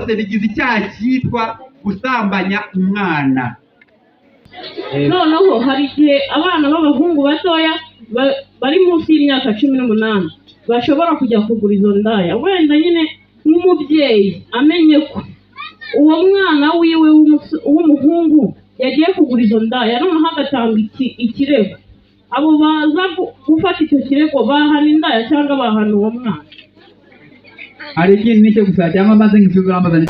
byose bigize icyaha cyitwa gusambanya umwana. Noneho hari igihe abana b'abahungu batoya bari munsi y'imyaka 18 bashobora kujya kugura izo ndaya, wenda nyine nk'umubyeyi amenye ko uwo mwana wiwe w'umuhungu yagiye kugura izo ndaya, noneho agatanga ikirego. Abo baza gufata icyo kirego bahana indaya cyangwa bahana uwo mwana. Hari ikindi nicyo gusa cyangwa maze nk'ifigura amazanye.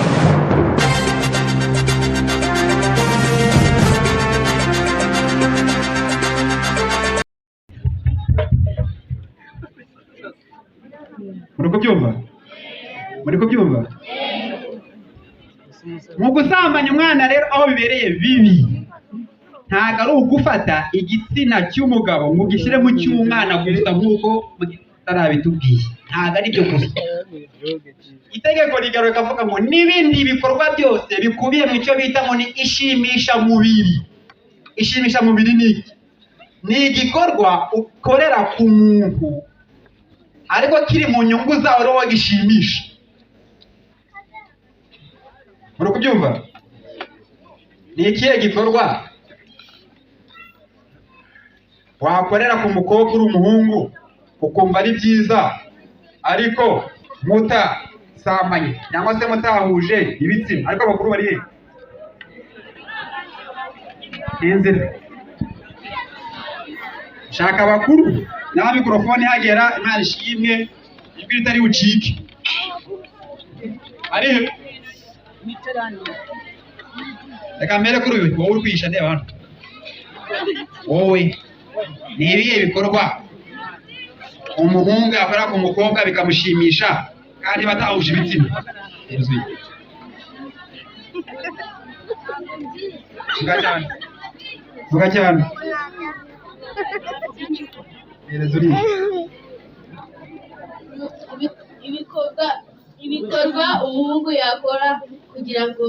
Muri kubyumva? Mu gusambanya umwana rero aho bibereye bibi, ntago ari ugufata igitsina cy'umugabo ngo gishyire mu cy'umwana gusa nk'uko mutarabitubwiye. Ntago ari byo gusa. Itegeko rigaruka kavuga ngo n'ibindi bikorwa byose bikubiye mu cyo bita ngo ni ishimisha mubiri. Ishimisha mubiri ni igikorwa ukorera ku muntu ariko kiri mu nyungu zawe ro wagishimisha. Muri kubyumva? Ni ikihe gikorwa wakorera ku mukobwa uri umuhungu ukumva ari byiza ariko mutasambanye cyangwa se mutahuje ibitsina, ariko abakuru bari he? Inzira shaka abakuru na mikrofone hagera nta shimwe ijwi ritari bucike. Ari reka mbere kuri uyu wowe uri kwisha ndeba hano, wowe ni ibihe bikorwa umuhungu akora ku mukobwa bikamushimisha kandi batahuje ibitsina? Vuga cyane. Ibikorwa umuhungu yakora kugira ngo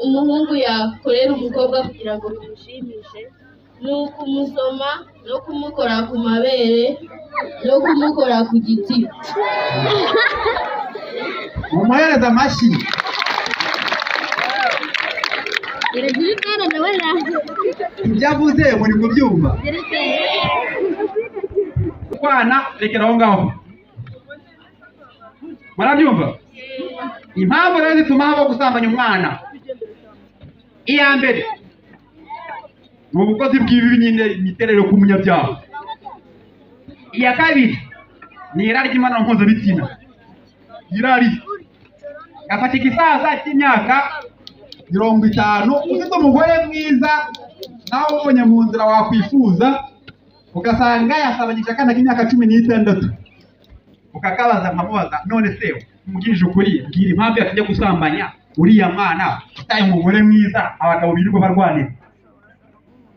umuhungu yakorera umukobwa kugira ngo bimushimishe ni ukumusoma no kumukora ku mabere no kumukora ku giti. Mumuhereza amashyi. Ibyavuze muri kubyumva? Kwana rekera aho ngaho. Murabyumva? Impamvu rero zituma haba gusambanya umwana, iya mbere ni ubukozi bw'ibibi nyine, imiterere ku munyabyaha. Iya kabiri ni irari ry'imibonano mpuzabitsina. Irari gafata igisaza cy'imyaka 50 ufite umugore mwiza nawe ubonye mu nzira wakwifuza, ugasanga yasabanyije akana k'imyaka 16, ukakabaza nkamubaza none se umugirije ukuri bwira impamvu yakajya gusambanya uriya mwana utaye umugore mwiza abagabo birirwa barwanira.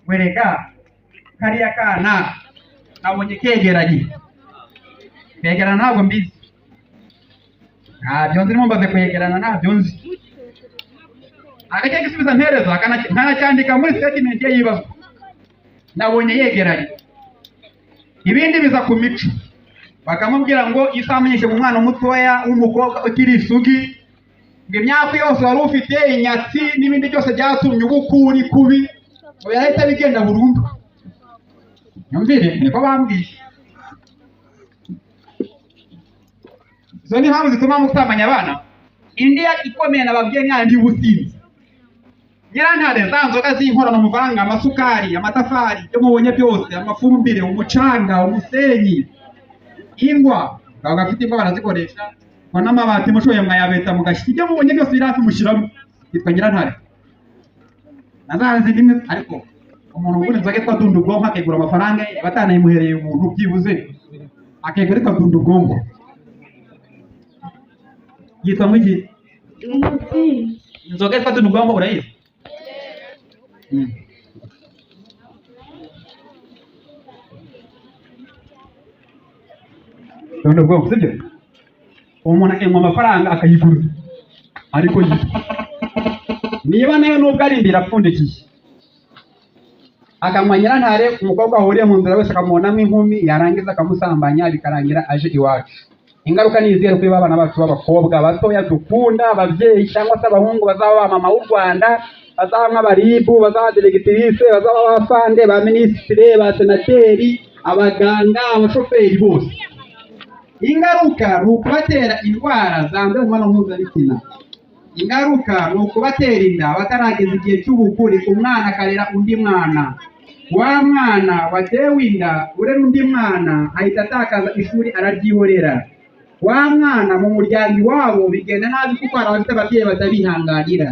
Wereka kariya kana nabonye kegeranye ntabwo mbizi, ntabyo nzi, mumbaze kwegerana ntabyo nzi. Akajya gisubiza mperezo akanacyandika muri statement ye yibazo, nabonye yegeranye. Ibindi biza ku mico, bakamubwira ngo isambanyishe mu mwana mutoya w'umukobwa ukiri isugi, ngo imyaka yose wari ufite inyatsi n'ibindi byose byatumye ubukuri kubi ngo yahita bigenda burundu. Nyumvire niko bambwiye. Izo ni impamvu zituma gusambanya abana. Indi ikomeye nababwiye n'andi y'ubusinzi. Nyirantare za nzoga z'inkorano muvanga, amasukari, amatafari, ibyo mubonye byose, amafumbire, umucanga, umusenyi, ingwa, bakaba bafite ingwa barazikoresha, ngo n'amabati mushoye mwayabeta mugashyira, ibyo mubonye byose biri hafi mushyiramo, yitwa nyirantare. Nazazi rimwe ariko umuntu ugura inzoga yitwa dunda ubwonko akegura amafaranga batanayimuhereye umuntu byibuze akegura yitwa dunda ubwonko. Yitwa mwiki? Inzoga yitwa dunda ubwonko urayizi? Dunda ubwonko sibyo? Umuntu akengwa amafaranga akayigura ariko yitwa niba nayo nubwo ari imbere apfundikiye, akanywa nyirantare umukobwa ahuriye mu nzira wese akamubonamo inkumi, yarangiza akamusambanya bikarangira aje iwacu. ingaruka ni izihe kuri babana bacu b'abakobwa batoya dukunda, ababyeyi cyangwa se abahungu bazaba ba mama w'u Rwanda, bazaba nk'abaribu, bazaba delegitirise, bazaba abafande, ba minisitiri, ba senateri, abaganga, abashoferi bose. Ingaruka ni ukubatera indwara zandura mu mibonano mpuzabitsina. Ingaruka ni ukubatera inda batarageza igihe cy'ubukure, umwana akarera undi mwana. Wa mwana watewe inda urera undi mwana ahita atakaza ishuri araryihorera. Wa mwana mu muryango iwabo bigenda nabi kuko hari abafite ababyeyi batabihanganira.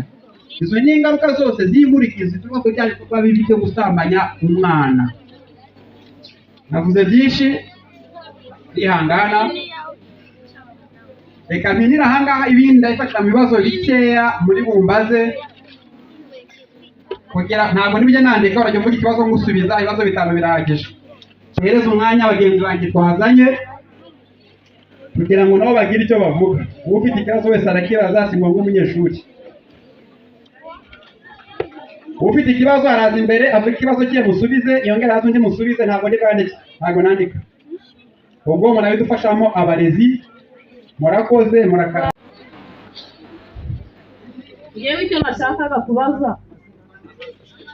Izo ni ingaruka zose z'inkurikizi zituruka ku bya bikorwa bibi byo gusambanya umwana. Navuze byinshi, ihangana. Reka mpinira ahangaha ibindi ndabifasha mu bibazo bikeya muri bumbaze. Kugira ntabwo nibyo nandika urajya mvuga ikibazo ngusubiza, ibibazo 5 birahagije. Hereza umwanya abagenzi banjye twazanye kugira ngo nabo bagire icyo bavuga. Ufite ikibazo wese arakibaza, si ngombwa umunyeshuri. Ufite ikibazo araza imbere avuga ikibazo cye musubize, yongera hazo undi musubize, ntabwo nandika. Ubwo munabidufashamo abarezi. Murakoze, murakara. Yewe icyo nashakaga kubaza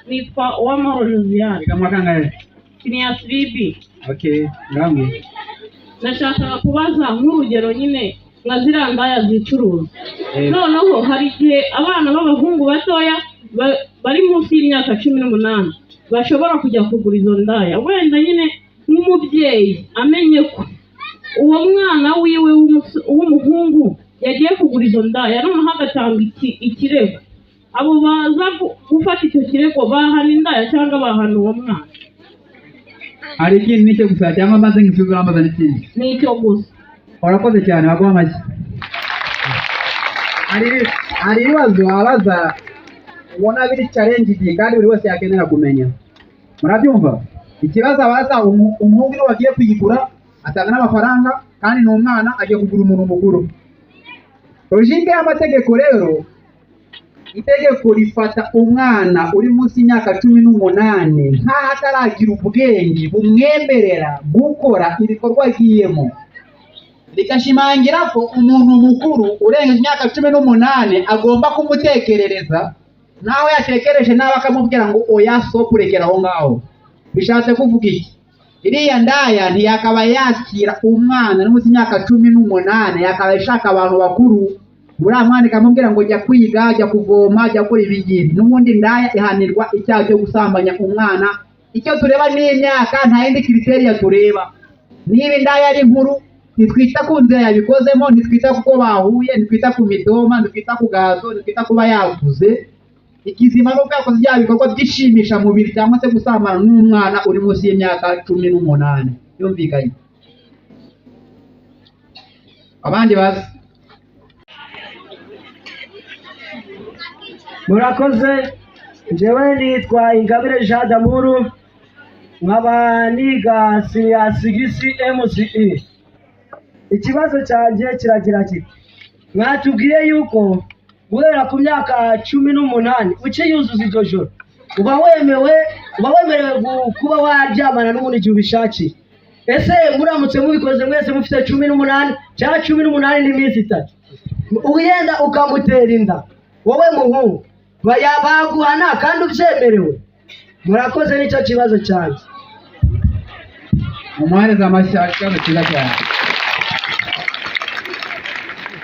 nitwa Uwamahoro Josiane. Kama kangahe? Senior RIB. Okay, ngamwe. Nashakaga kubaza nk'urugero nyine nka ziriya ndaya zicuruza. Noneho hari igihe abana b'abahungu batoya bari munsi y'imyaka 18 bashobora kujya kugura izo ndaya. Wenda nyine nk'umubyeyi amenye ko uwo mwana wiwe w'umuhungu yagiye kugura izo ndaya, noneho agatanga ikirego. Abo baza gufata icyo kirego bahana indaya cyangwa bahana uwo mwana. Hari ikindi nicyo gusa cyangwa maze ngisubira amaze n'ikindi? Nicyo gusa. Urakoze cyane, baguha amashyi. Hari ibibazo abaza ubona biri challenge kandi buri wese yakenera kumenya. Murabyumva? Ikibazo abaza umuhungu niwe wagiye kwigura, atanga n'amafaranga kandi n'umwana agiye kugura umuntu mukuru. Logique y'amategeko rero, itegeko rifata umwana uri munsi y'imyaka 18 nkaho ataragira ubwenge bumwemerera gukora ibikorwa agiyemo. Rigashimangira ko umuntu mukuru urengeje imyaka 18 agomba kumutekerereza, naho yatekereje nawe akamubwira ngo oya so kuregera aho ngaho. Bishatse kuvuga iki? Iriya ndaya ntiyakaba yakira umwana uri munsi y'imyaka 18, yakaba ishaka abantu bakuru. Buriya mwana ikamubwira ngo jya kwiga, jya kuvoma, jya kuri ibingibi. N'ubundi ndaya ihanirwa icyaha cyo gusambanya umwana. Icyo tureba ni imyaka, nta yindi kriteriya tureba. Niba indaya ari nkuru, nitwita ku nzira yabikozemo, nitwita kuko bahuye, nitwita ku midoma, nitwita ku gazo, nitwita kuba yavuze. Ikizima nuko yakoze bya bikorwa byishimisha mubiri cyangwa se gusambana n'umwana uri munsi y'imyaka 18. Yumvikanye? Abandi bazi? Murakoze. Njyewe nitwa Ingabire Jean d'Amour, nkaba niga CSGC MCE. Ikibazo cyanjye kiragira kiti: mwatubwiye yuko guhera ku myaka 18 ukiyuzuza iryo joro uba wemerewe kuba waryamana n'umuntu igihe ubishakiye. Ese muramutse mubikoze mwese mufite 18 cyangwa 18 n'iminsi 3, uyenda ukamutera inda, wowe muhungu baguhana kandi ubyemerewe? Murakoze, nicyo kibazo cyanjye. Umuhereza amashyaka kiza cyane.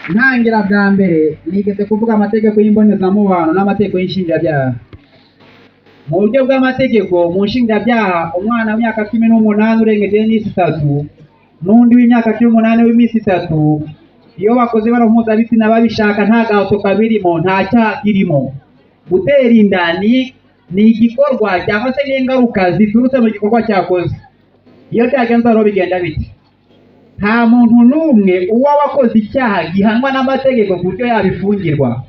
Ntangira bwa mbere nigeze kuvuga amategeko y'imbonezamubano n'amategeko y'inshinjabyaha. Mu buryo bw'amategeko, mu nshinjabyaha umwana w'imyaka 18 urengeje n'iminsi 3 n'undi w'imyaka 18 w'iminsi 3 iyo bakoze baro mpuzabitsina babishaka nta gahato kabirimo, nta cyaha kirimo. Gutera inda ni igikorwa cyangwa se n'ingaruka ziturutse mu gikorwa cyakoze. Iyo cyagenze rero bigenda bite? Nta muntu n'umwe uwa wakoze icyaha gihanwa n'amategeko ku buryo yabifungirwa.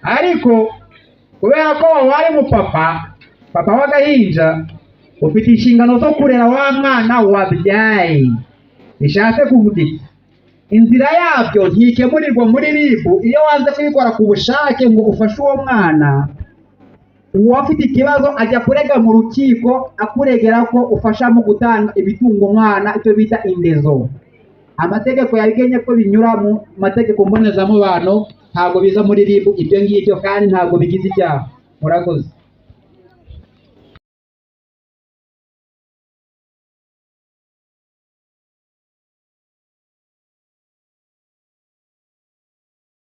Ariko kubera ko wari mu papa w'agahinja, ufite inshingano zo kurera wa mwana wabyaye. Bishatse kuvuga iki? Inzira yabyo ntikemurirwa muri RIB iyo wanze kubikora ku bushake ngo ufashe uwo mwana. Uwafite ikibazo ajya kurega mu rukiko akuregera ko ufasha mu gutanga ibitungo umwana, icyo bita indezo. amategeko yabigenye ko binyura mu mategeko mbonezamubano, ntabwo biza muri RIB ibyo ngibyo, kandi ntabwo bigize icyaha. Murakoze.